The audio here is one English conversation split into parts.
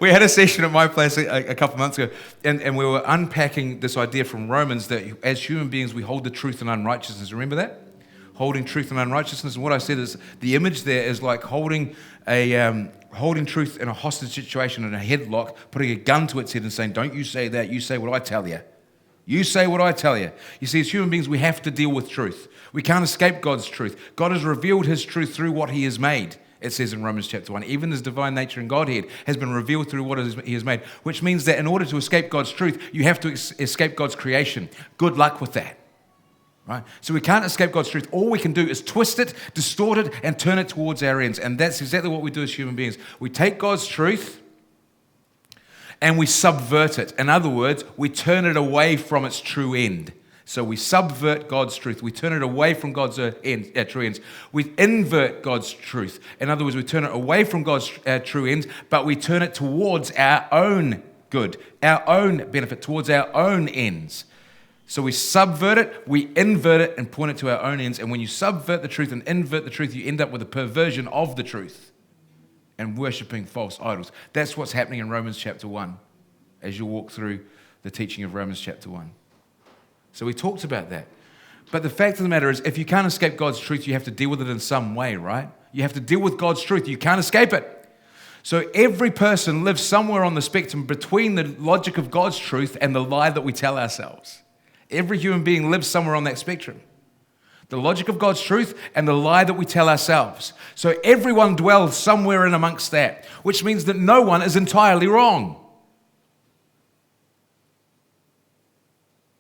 we had a session at my place a couple of months ago, and we were unpacking this idea from Romans that as human beings we hold the truth and unrighteousness. Remember that? Holding truth and unrighteousness. And what I said is the image there is like holding truth in a hostage situation, in a headlock, putting a gun to its head and saying, don't you say that, you say what I tell you. You say what I tell you. You see, as human beings, we have to deal with truth. We can't escape God's truth. God has revealed his truth through what he has made, it says in Romans chapter 1. Even his divine nature and Godhead has been revealed through what he has made, which means that in order to escape God's truth, you have to escape God's creation. Good luck with that. Right? So we can't escape God's truth. All we can do is twist it, distort it, and turn it towards our ends. And that's exactly what we do as human beings. We take God's truth and we subvert it. In other words, we turn it away from its true end. So we subvert God's truth. We turn it away from God's true ends. We invert God's truth. In other words, we turn it away from God's true ends, but we turn it towards our own good, our own benefit, towards our own ends. So we subvert it, we invert it, and point it to our own ends. And when you subvert the truth and invert the truth, you end up with a perversion of the truth and worshipping false idols. That's what's happening in Romans chapter 1 as you walk through the teaching of Romans chapter 1. So we talked about that. But the fact of the matter is, if you can't escape God's truth, you have to deal with it in some way, right? You have to deal with God's truth. You can't escape it. So every person lives somewhere on the spectrum between the logic of God's truth and the lie that we tell ourselves. Every human being lives somewhere on that spectrum. The logic of God's truth and the lie that we tell ourselves. So everyone dwells somewhere in amongst that, which means that no one is entirely wrong.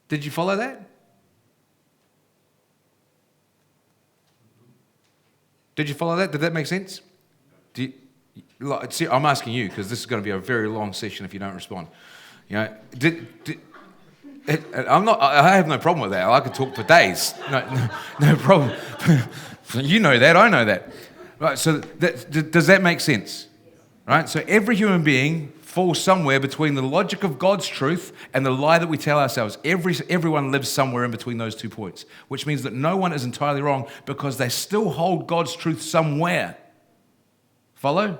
Did you follow that? Did you follow that? Did that make sense? See, I'm asking you because this is going to be a very long session if you don't respond. You know, I have no problem with that. I could talk for days. No problem. You know that. I know that. Right. So does that make sense? Right. So every human being falls somewhere between the logic of God's truth and the lie that we tell ourselves. Everyone lives somewhere in between those 2 points, which means that no one is entirely wrong because they still hold God's truth somewhere. Follow?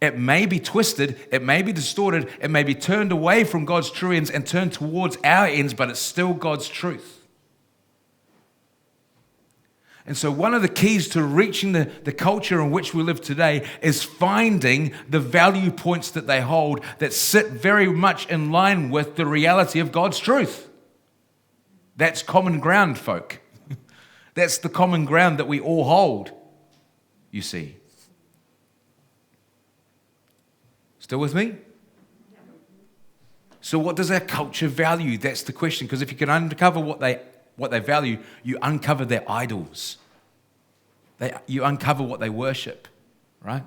It may be twisted, it may be distorted, it may be turned away from God's true ends and turned towards our ends, but it's still God's truth. And so one of the keys to reaching the culture in which we live today is finding the value points that they hold that sit very much in line with the reality of God's truth. That's common ground, folk. That's the common ground that we all hold, you see. Still with me? So what does our culture value? That's the question. Because if you can uncover what they value, you uncover their idols. You uncover what they worship, right?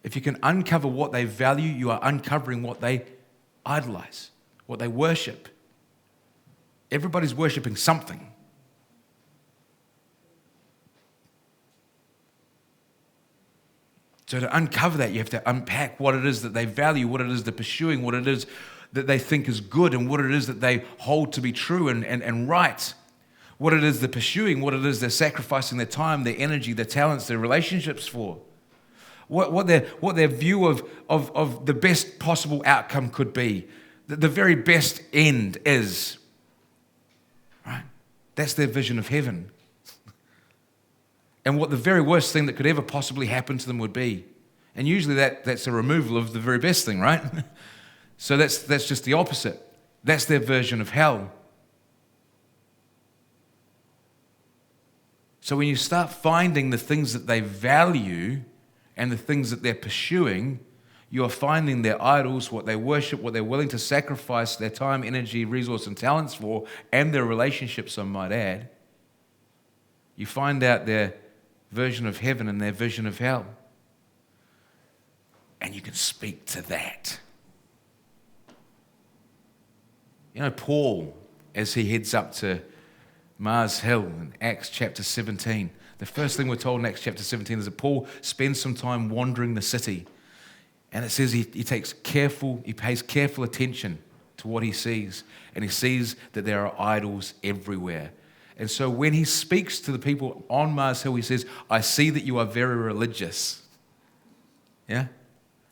If you can uncover what they value, you are uncovering what they idolize, what they worship. Everybody's worshiping something. So to uncover that, you have to unpack what it is that they value, what it is they're pursuing, what it is that they think is good, and what it is that they hold to be true and right. What it is they're pursuing, what it is they're sacrificing their time, their energy, their talents, their relationships for. What their view of the best possible outcome could be. The very best end is. Right? That's their vision of heaven. And what the very worst thing that could ever possibly happen to them would be. And usually that's a removal of the very best thing, right? So that's just the opposite. That's their version of hell. So when you start finding the things that they value and the things that they're pursuing, you are finding their idols, what they worship, what they're willing to sacrifice their time, energy, resource, and talents for, and their relationships, I might add. You find out their version of heaven and their vision of hell. And you can speak to that. You know, Paul, as he heads up to Mars Hill in Acts chapter 17, the first thing we're told in Acts chapter 17 is that Paul spends some time wandering the city. And it says he pays careful attention to what he sees. And he sees that there are idols everywhere. And so when he speaks to the people on Mars Hill, he says, I see that you are very religious. Yeah?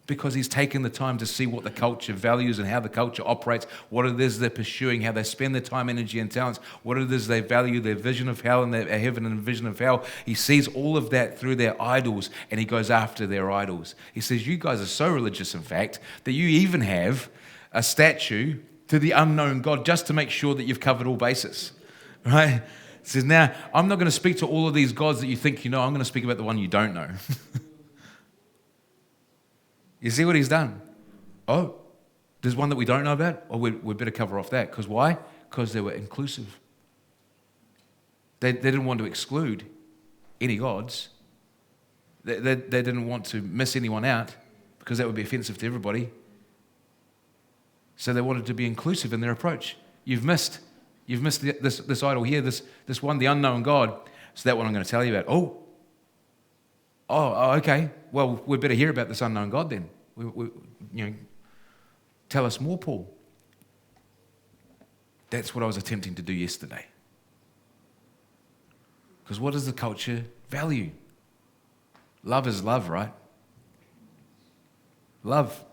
Because he's taken the time to see what the culture values and how the culture operates, what it is they're pursuing, how they spend their time, energy, and talents, what it is they value, their vision of hell and their heaven and vision of hell. He sees all of that through their idols, and he goes after their idols. He says, you guys are so religious, in fact, that you even have a statue to the unknown God just to make sure that you've covered all bases, right? He says, now, I'm not going to speak to all of these gods that you think you know. I'm going to speak about the one you don't know. You see what he's done? Oh, there's one that we don't know about? Oh, we better cover off that. Because why? Because they were inclusive. They didn't want to exclude any gods. They didn't want to miss anyone out because that would be offensive to everybody. So they wanted to be inclusive in their approach. You've missed this idol here, this one, the unknown God. So that one I'm going to tell you about. Oh, okay. Well, we better hear about this unknown God then. Tell us more, Paul. That's what I was attempting to do yesterday. Because what does the culture value? Love is love, right? Love.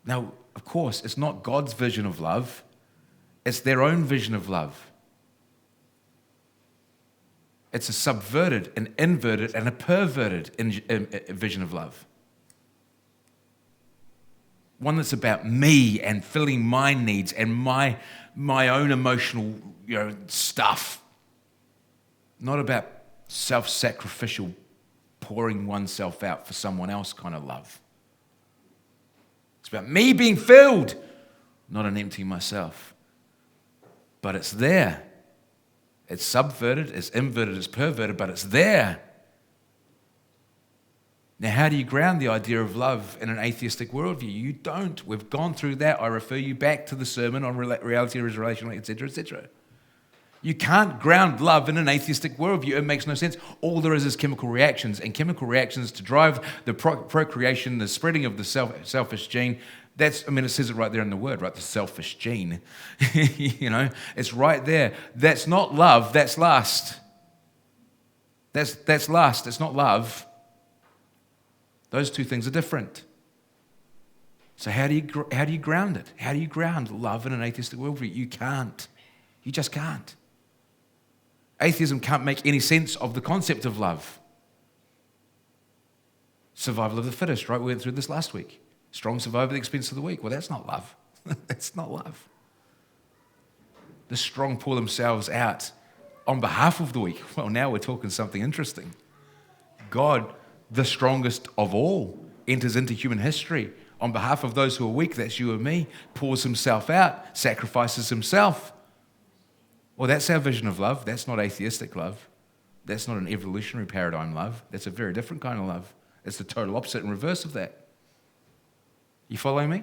Now, of course, it's not God's vision of love. It's their own vision of love. It's a subverted, an inverted, and a perverted vision of love. One that's about me and filling my needs and my own emotional, stuff. Not about self-sacrificial, pouring oneself out for someone else kind of love. It's about me being filled, not an emptying myself. But it's there. It's subverted, it's inverted, it's perverted, but it's there. Now, how do you ground the idea of love in an atheistic worldview? You don't. We've gone through that. I refer you back to the sermon on reality is relational, etc., etc. You can't ground love in an atheistic worldview. It makes no sense. All there is chemical reactions, and chemical reactions to drive the procreation, the spreading of the selfish gene. It says it right there in the word, right? The selfish gene. It's right there. That's not love, that's lust. That's lust, it's not love. Those two things are different. So how do you ground it? How do you ground love in an atheistic worldview? You can't. You just can't. Atheism can't make any sense of the concept of love. Survival of the fittest, right? We went through this last week. Strong survive at the expense of the weak. Well, that's not love. That's not love. The strong pull themselves out on behalf of the weak. Well, now we're talking something interesting. God, the strongest of all, enters into human history on behalf of those who are weak, that's you and me, pours himself out, sacrifices himself. Well, that's our vision of love. That's not atheistic love. That's not an evolutionary paradigm love. That's a very different kind of love. It's the total opposite and reverse of that. You follow me?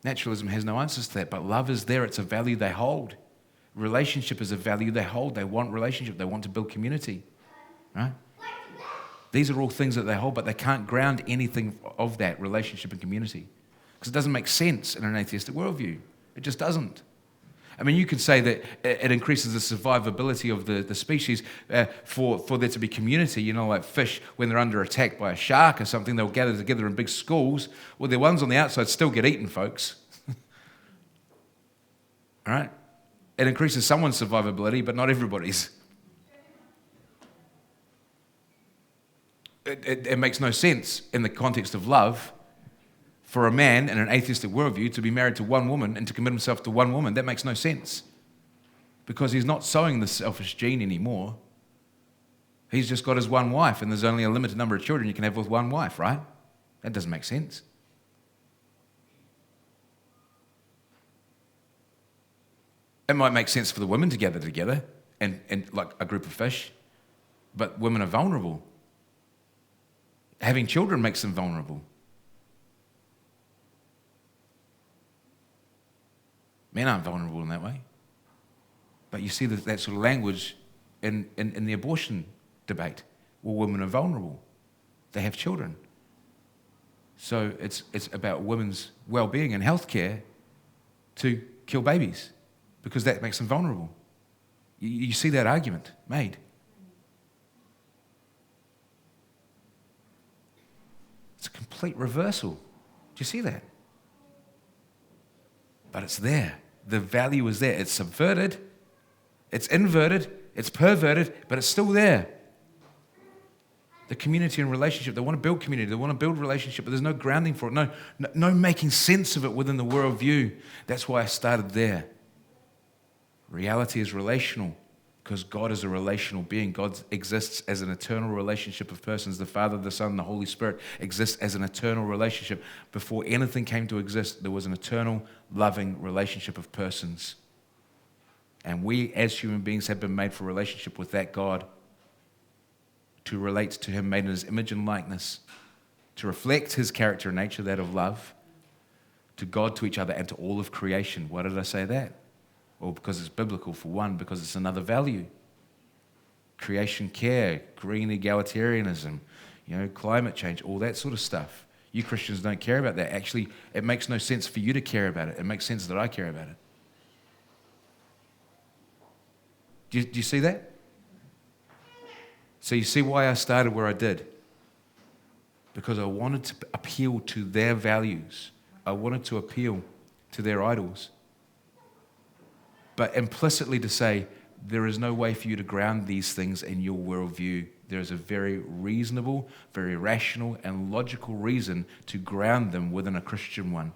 Naturalism has no answers to that, but love is there. It's a value they hold. Relationship is a value they hold. They want relationship. They want to build community. Right? These are all things that they hold, but they can't ground anything of that relationship and community because it doesn't make sense in an atheistic worldview. It just doesn't. You could say that it increases the survivability of the species for there to be community. Like fish, when they're under attack by a shark or something, they'll gather together in big schools. Well, the ones on the outside still get eaten, folks. All right? It increases someone's survivability, but not everybody's. It makes no sense in the context of love for a man in an atheistic worldview to be married to one woman and to commit himself to one woman. That makes no sense because he's not sowing the selfish gene anymore. He's just got his one wife and there's only a limited number of children you can have with one wife, right? That doesn't make sense. It might make sense for the women to gather together and like a group of fish, but women are vulnerable. Having children makes them vulnerable. Men aren't vulnerable in that way. But you see that sort of language in the abortion debate. Well, women are vulnerable. They have children. So it's about women's well-being and healthcare to kill babies because that makes them vulnerable. You see that argument made. complete reversal. Do you see that? But it's there. The value is there. It's subverted, it's inverted, it's perverted, but it's still there. The community and relationship, they want to build community, they want to build relationship, but there's no grounding for it, no making sense of it within the worldview. That's why I started there. Reality is relational because God is a relational being. God exists as an eternal relationship of persons. The Father, the Son, and the Holy Spirit exists as an eternal relationship. Before anything came to exist, there was an eternal, loving relationship of persons. And we as human beings have been made for relationship with that God, to relate to him, made in his image and likeness, to reflect his character and nature, that of love, to God, to each other, and to all of creation. Why did I say that? Well, because it's biblical, for one, because it's another value. Creation care, green egalitarianism, climate change, all that sort of stuff. You Christians don't care about that. Actually, it makes no sense for you to care about it. It makes sense that I care about it. Do you see that? So you see why I started where I did? Because I wanted to appeal to their values. I wanted to appeal to their idols. But implicitly to say, there is no way for you to ground these things in your worldview. There is a very reasonable, very rational, and logical reason to ground them within a Christian one.